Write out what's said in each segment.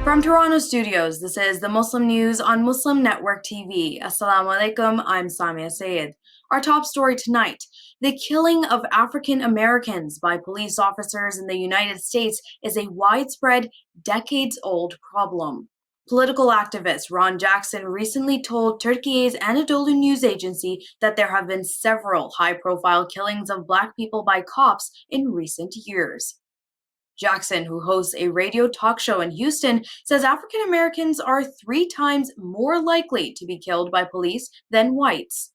From Toronto studios, this is the Muslim News on Muslim Network TV. Assalamu alaikum, I'm Saamiyah Syed. Our top story tonight, the killing of African Americans by police officers in the United States is a widespread, decades-old problem. Political activist Ron Jackson recently told Turkey's Anadolu news agency that there have been several high-profile killings of Black people by cops in recent years. Jackson, who hosts a radio talk show in Houston, says African Americans are 3 times more likely to be killed by police than whites.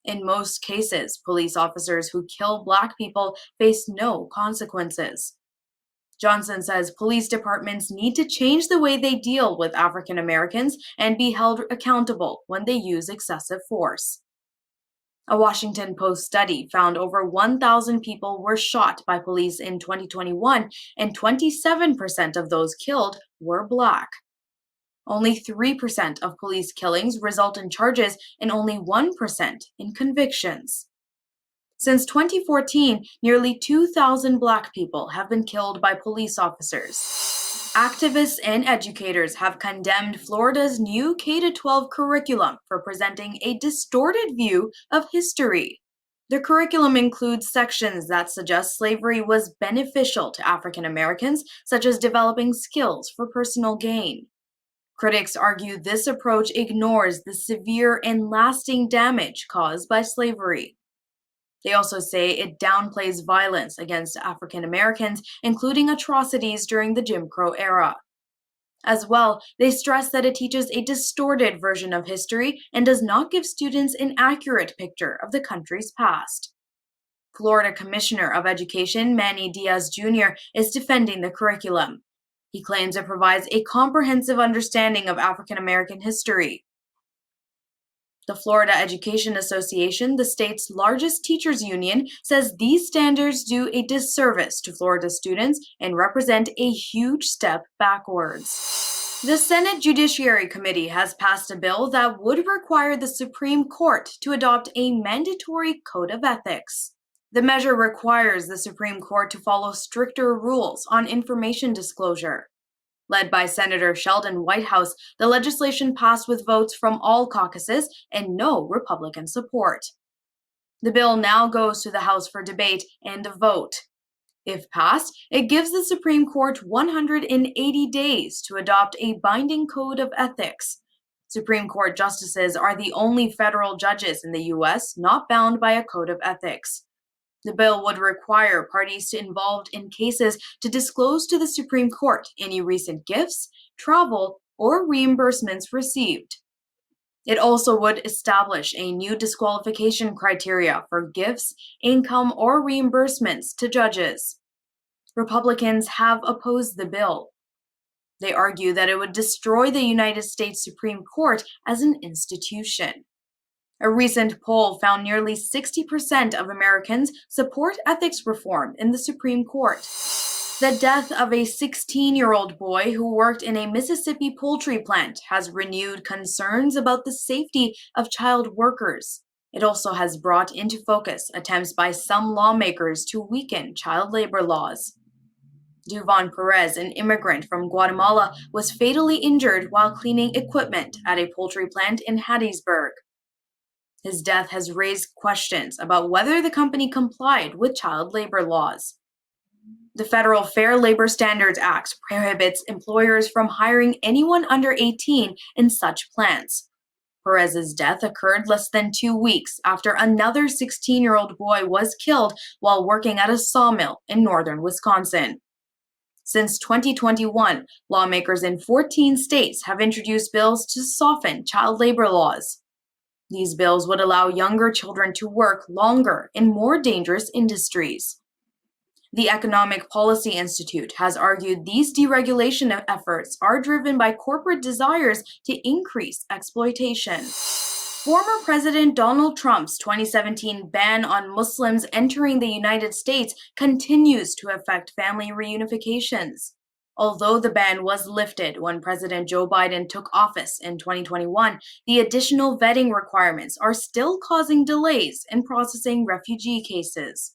In most cases, police officers who kill Black people face no consequences. Johnson says police departments need to change the way they deal with African Americans and be held accountable when they use excessive force. A Washington Post study found over 1,000 people were shot by police in 2021, and 27% of those killed were Black. Only 3% of police killings result in charges and only 1% in convictions. Since 2014, nearly 2,000 Black people have been killed by police officers. Activists and educators have condemned Florida's new K-12 curriculum for presenting a distorted view of history. The curriculum includes sections that suggest slavery was beneficial to African Americans, such as developing skills for personal gain. Critics argue this approach ignores the severe and lasting damage caused by slavery. They also say it downplays violence against African Americans, including atrocities during the Jim Crow era. As well, they stress that it teaches a distorted version of history and does not give students an accurate picture of the country's past. Florida Commissioner of Education Manny Diaz Jr. is defending the curriculum. He claims it provides a comprehensive understanding of African American history. The Florida Education Association, the state's largest teachers union, says these standards do a disservice to Florida students and represent a huge step backwards. The Senate Judiciary Committee has passed a bill that would require the Supreme Court to adopt a mandatory code of ethics. The measure requires the Supreme Court to follow stricter rules on information disclosure. Led by Senator Sheldon Whitehouse, the legislation passed with votes from all caucuses and no Republican support. The bill now goes to the House for debate and a vote. If passed, it gives the Supreme Court 180 days to adopt a binding code of ethics. Supreme Court justices are the only federal judges in the U.S. not bound by a code of ethics. The bill would require parties involved in cases to disclose to the Supreme Court any recent gifts, travel, or reimbursements received. It also would establish a new disqualification criteria for gifts, income, or reimbursements to judges. Republicans have opposed the bill. They argue that it would destroy the United States Supreme Court as an institution. A recent poll found nearly 60% of Americans support ethics reform in the Supreme Court. The death of a 16-year-old boy who worked in a Mississippi poultry plant has renewed concerns about the safety of child workers. It also has brought into focus attempts by some lawmakers to weaken child labor laws. Duvon Perez, an immigrant from Guatemala, was fatally injured while cleaning equipment at a poultry plant in Hattiesburg. His death has raised questions about whether the company complied with child labor laws. The Federal Fair Labor Standards Act prohibits employers from hiring anyone under 18 in such plants. Perez's death occurred less than 2 weeks after another 16-year-old boy was killed while working at a sawmill in northern Wisconsin. Since 2021, lawmakers in 14 states have introduced bills to soften child labor laws. These bills would allow younger children to work longer in more dangerous industries. The Economic Policy Institute has argued these deregulation efforts are driven by corporate desires to increase exploitation. Former President Donald Trump's 2017 ban on Muslims entering the United States continues to affect family reunifications. Although the ban was lifted when President Joe Biden took office in 2021, the additional vetting requirements are still causing delays in processing refugee cases.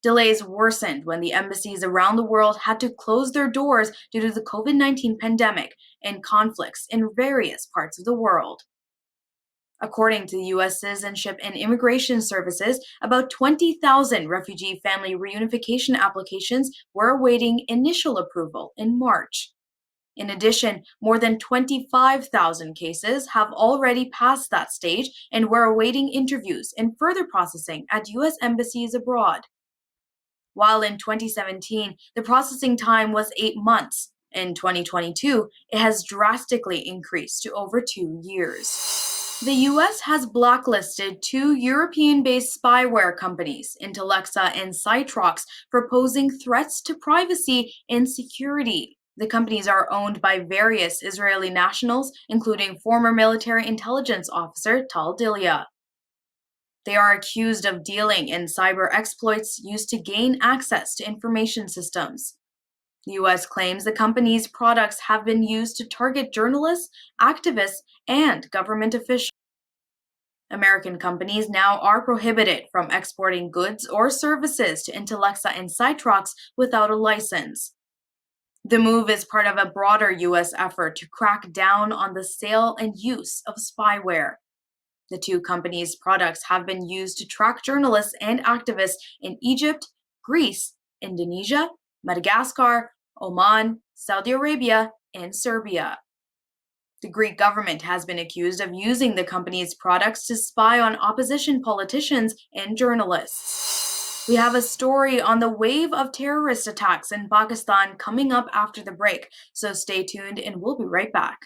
Delays worsened when the embassies around the world had to close their doors due to the COVID-19 pandemic and conflicts in various parts of the world. According to the U.S. Citizenship and Immigration Services, about 20,000 refugee family reunification applications were awaiting initial approval in March. In addition, more than 25,000 cases have already passed that stage and were awaiting interviews and further processing at U.S. embassies abroad. While in 2017, the processing time was 8 months, in 2022, it has drastically increased to over 2 years. The US has blacklisted 2 European-based spyware companies, Intellexa and Cytrox, for posing threats to privacy and security. The companies are owned by various Israeli nationals, including former military intelligence officer Tal Delia. They are accused of dealing in cyber exploits used to gain access to information systems. The U.S. claims the company's products have been used to target journalists, activists, and government officials. American companies now are prohibited from exporting goods or services to Intellexa and Cytrox without a license. The move is part of a broader U.S. effort to crack down on the sale and use of spyware. The 2 companies' products have been used to track journalists and activists in Egypt, Greece, Indonesia, Madagascar, Oman, Saudi Arabia, and Serbia. The Greek government has been accused of using the company's products to spy on opposition politicians and journalists. We have a story on the wave of terrorist attacks in Pakistan coming up after the break, so stay tuned and we'll be right back.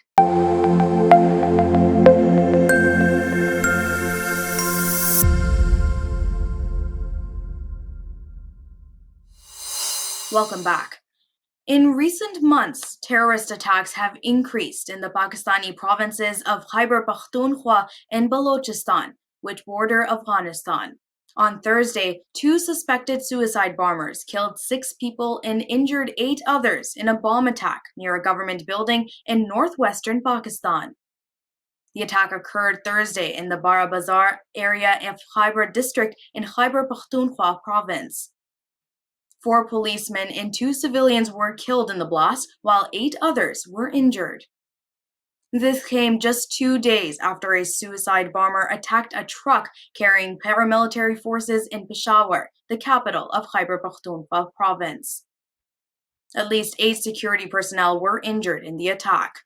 Welcome back. In recent months, terrorist attacks have increased in the Pakistani provinces of Khyber Pakhtunkhwa and Balochistan, which border Afghanistan. On Thursday, 2 suspected suicide bombers killed 6 people and injured 8 others in a bomb attack near a government building in northwestern Pakistan. The attack occurred Thursday in the Bara Bazar area of Khyber district in Khyber Pakhtunkhwa province. 4 policemen and 2 civilians were killed in the blast, while 8 others were injured. This came just 2 days after a suicide bomber attacked a truck carrying paramilitary forces in Peshawar, the capital of Khyber Pakhtunkhwa province. At least 8 security personnel were injured in the attack.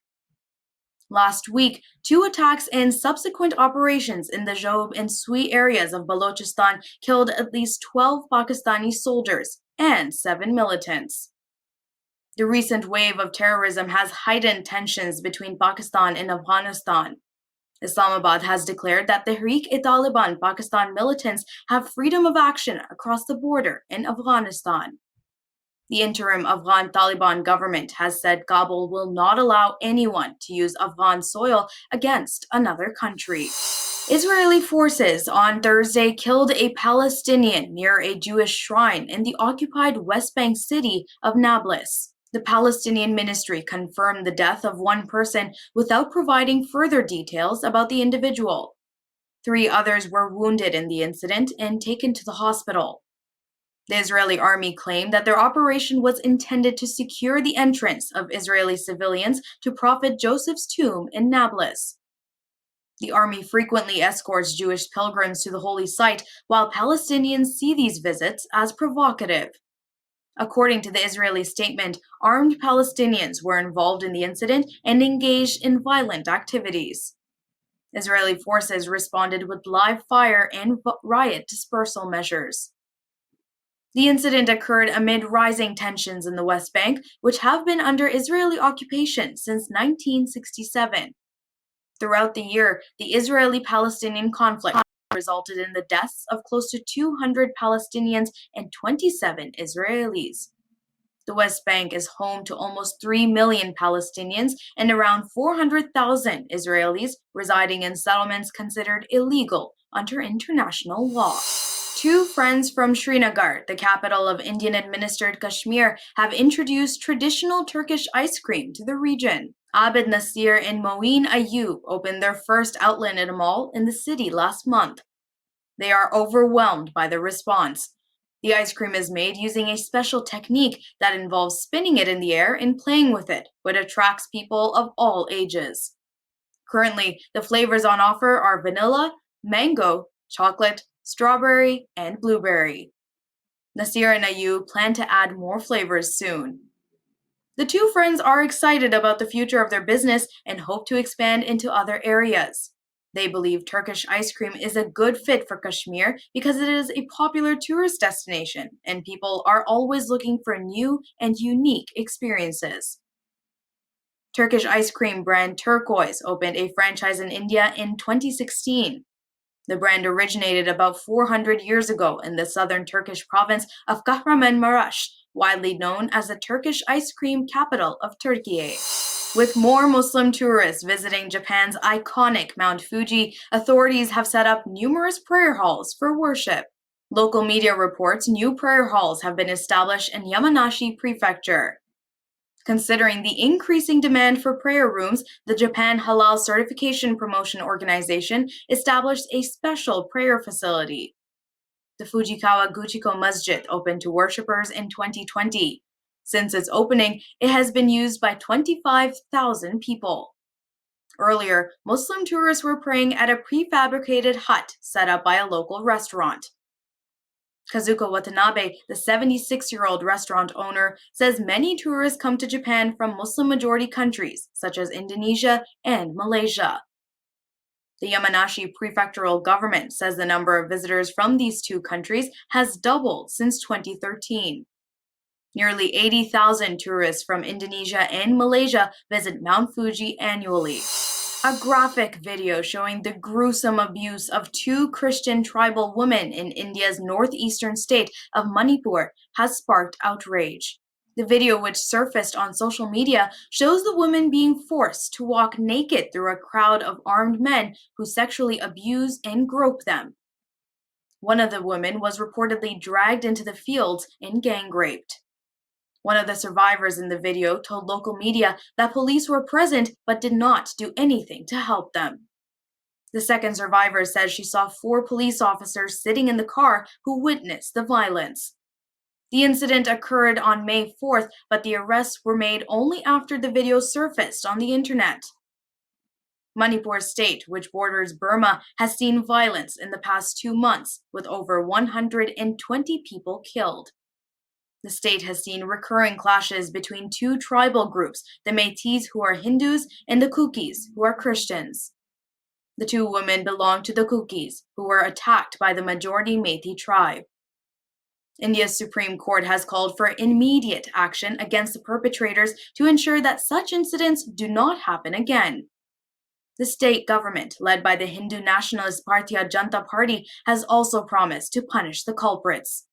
Last week, 2 attacks and subsequent operations in the Job and Sui areas of Balochistan killed at least 12 Pakistani soldiers and 7 militants. The recent wave of terrorism has heightened tensions between Pakistan and Afghanistan. Islamabad has declared that Tehreek-e-Taliban Pakistan militants have freedom of action across the border in Afghanistan. The interim Afghan Taliban government has said Kabul will not allow anyone to use Afghan soil against another country. Israeli forces on Thursday killed a Palestinian near a Jewish shrine in the occupied West Bank city of Nablus. The Palestinian ministry confirmed the death of 1 person without providing further details about the individual. 3 others were wounded in the incident and taken to the hospital. The Israeli army claimed that their operation was intended to secure the entrance of Israeli civilians to Prophet Joseph's tomb in Nablus. The army frequently escorts Jewish pilgrims to the holy site, while Palestinians see these visits as provocative. According to the Israeli statement, armed Palestinians were involved in the incident and engaged in violent activities. Israeli forces responded with live fire and riot dispersal measures. The incident occurred amid rising tensions in the West Bank, which have been under Israeli occupation since 1967. Throughout the year, the Israeli-Palestinian conflict resulted in the deaths of close to 200 Palestinians and 27 Israelis. The West Bank is home to almost 3 million Palestinians and around 400,000 Israelis residing in settlements considered illegal under international law. 2 friends from Srinagar, the capital of Indian-Administered Kashmir, have introduced traditional Turkish ice cream to the region. Abid Nasir and Moeen Ayub opened their first outlet at a mall in the city last month. They are overwhelmed by the response. The ice cream is made using a special technique that involves spinning it in the air and playing with it, which attracts people of all ages. Currently, the flavors on offer are vanilla, mango, chocolate, strawberry, and blueberry. Nasir and Ayu plan to add more flavors soon. The two friends are excited about the future of their business and hope to expand into other areas. They believe Turkish ice cream is a good fit for Kashmir because it is a popular tourist destination and people are always looking for new and unique experiences. Turkish ice cream brand Turquoise opened a franchise in India in 2016. The brand originated about 400 years ago in the southern Turkish province of Kahramanmaraş, widely known as the Turkish ice cream capital of Turkey. With more Muslim tourists visiting Japan's iconic Mount Fuji, authorities have set up numerous prayer halls for worship. Local media reports new prayer halls have been established in Yamanashi Prefecture. Considering the increasing demand for prayer rooms, the Japan Halal Certification Promotion Organization established a special prayer facility. The Fujikawa Guchiko Masjid opened to worshippers in 2020. Since its opening, it has been used by 25,000 people. Earlier, Muslim tourists were praying at a prefabricated hut set up by a local restaurant. Kazuko Watanabe, the 76-year-old restaurant owner, says many tourists come to Japan from Muslim-majority countries such as Indonesia and Malaysia. The Yamanashi prefectural government says the number of visitors from these two countries has doubled since 2013. Nearly 80,000 tourists from Indonesia and Malaysia visit Mount Fuji annually. A graphic video showing the gruesome abuse of two Christian tribal women in India's northeastern state of Manipur has sparked outrage. The video, which surfaced on social media, shows the women being forced to walk naked through a crowd of armed men who sexually abuse and grope them. One of the women was reportedly dragged into the fields and gang raped. One of the survivors in the video told local media that police were present but did not do anything to help them. The second survivor says she saw 4 police officers sitting in the car who witnessed the violence. The incident occurred on May 4th, but the arrests were made only after the video surfaced on the internet. Manipur state, which borders Burma, has seen violence in the past 2 months, with over 120 people killed. The state has seen recurring clashes between two tribal groups, the Métis, who are Hindus, and the Kukis, who are Christians. The two women belong to the Kukis, who were attacked by the majority Métis tribe. India's Supreme Court has called for immediate action against the perpetrators to ensure that such incidents do not happen again. The state government, led by the Hindu nationalist Bharatiya Janata Party, has also promised to punish the culprits.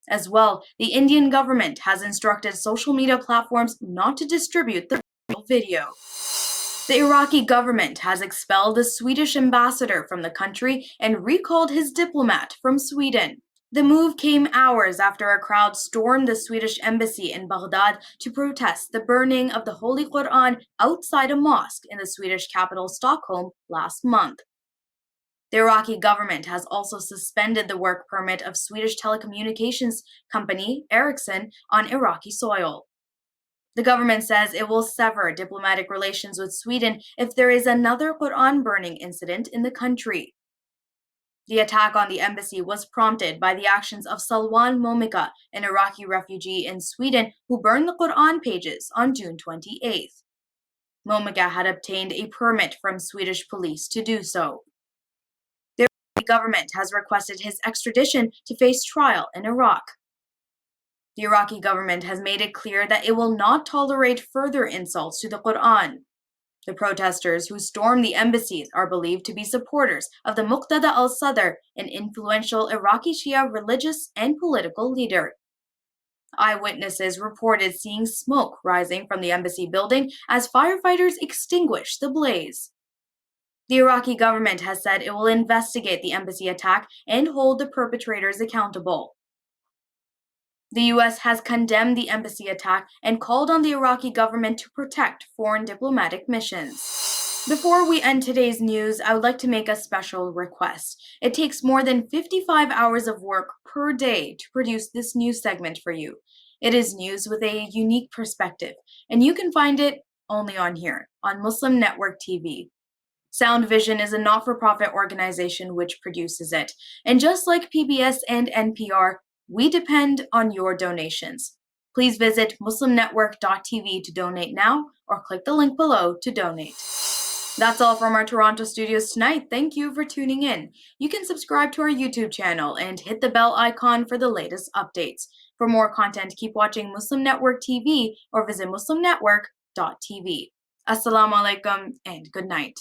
As well, the Indian government has instructed social media platforms not to distribute the video. The Iraqi government has expelled the Swedish ambassador from the country and recalled his diplomat from Sweden. The move came hours after a crowd stormed the Swedish embassy in Baghdad to protest the burning of the Holy Quran outside a mosque in the Swedish capital Stockholm last month. The Iraqi government has also suspended the work permit of Swedish telecommunications company Ericsson on Iraqi soil. The government says it will sever diplomatic relations with Sweden if there is another Quran burning incident in the country. The attack on the embassy was prompted by the actions of Salwan Momika, an Iraqi refugee in Sweden who burned the Quran pages on June 28th. Momika had obtained a permit from Swedish police to do so. The government has requested his extradition to face trial in Iraq. The Iraqi government has made it clear that it will not tolerate further insults to the Quran. The protesters who stormed the embassies are believed to be supporters of the Muqtada al-Sadr, an influential Iraqi Shia religious and political leader. Eyewitnesses reported seeing smoke rising from the embassy building as firefighters extinguished the blaze. The Iraqi government has said it will investigate the embassy attack and hold the perpetrators accountable. The U.S. has condemned the embassy attack and called on the Iraqi government to protect foreign diplomatic missions. Before we end today's news, I would like to make a special request. It takes more than 55 hours of work per day to produce this news segment for you. It is news with a unique perspective, and you can find it only on here, on Muslim Network TV. Sound Vision is a not-for-profit organization which produces it, and just like PBS and NPR, we depend on your donations. Please visit muslimnetwork.tv to donate now, or click the link below to donate. That's all from our Toronto studios tonight. Thank you for tuning in. You can subscribe to our YouTube channel and hit the bell icon for the latest updates. For more content, keep watching Muslim Network TV or visit muslimnetwork.tv. Assalamu alaikum and good night.